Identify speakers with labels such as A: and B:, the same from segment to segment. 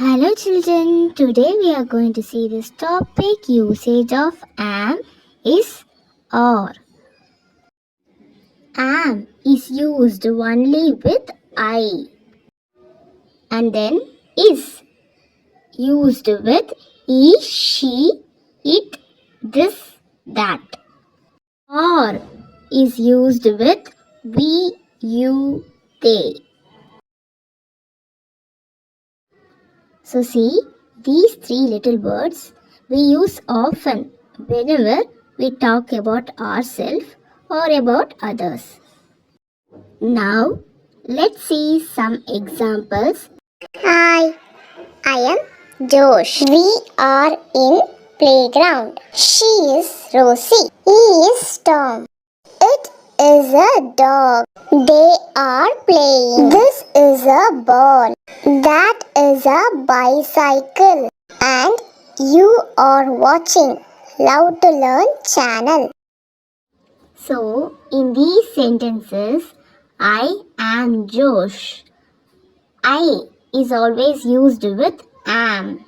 A: Hello children, today we are going to see this topic usage of am is or. Am is used only with I and then is used with he, she, it, this, that. Or is used with we, you, they. So see, these three little words we use often whenever we talk about ourselves or about others. Now, let's see some examples.
B: Hi, I am Josh. We are in playground. She is Rosie. He is Tom. It is a dog. They are playing. This is a ball. That is a bicycle. And you are watching Love to Learn channel.
A: So, in these sentences, I am Josh. I is always used with am.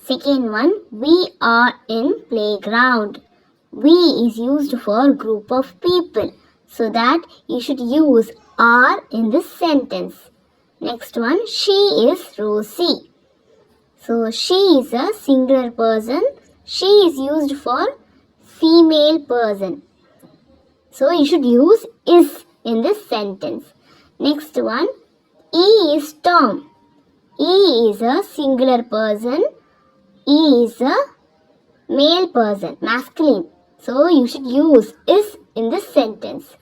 A: Second one, we are in playground. We is used for group of people, so that you should use are in this sentence. Next one, she is Rosie. So she is a singular person. She is used for female person. So you should use is in this sentence. Next one, he is Tom. He is a singular person. He is a male person, masculine. So you should use is in this sentence.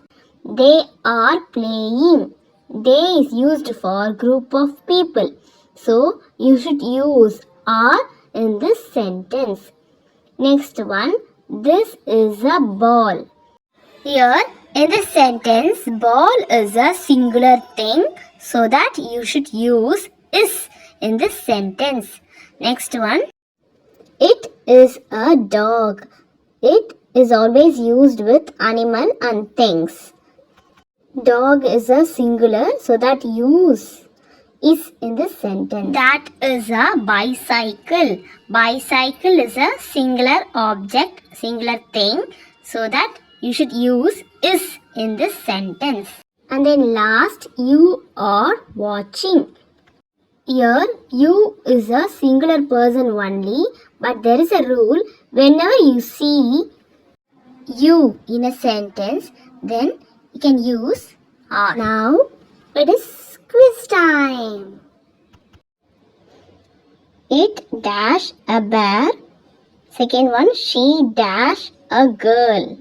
A: They are playing. They is used for group of people. So you should use are in this sentence. Next one, this is a ball. Here in this sentence, ball is a singular thing, so that you should use is in this sentence. Next one, it is a dog. It is always used with animal and things. Dog is a singular, so that use is in this sentence. That is a bicycle. Bicycle is a singular object, singular thing, so that you should use is in this sentence. And then last, you are watching. Here, you is a singular person only, but there is a rule. Whenever you see you in a sentence, then you can use are. Now, it is quiz time. It dash a bear. Second one, she dash a girl.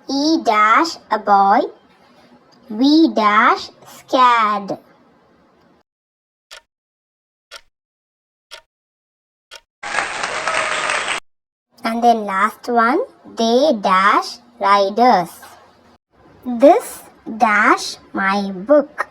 A: He dash a boy. We dash scared. And then last one, they dash riders. This dash my book.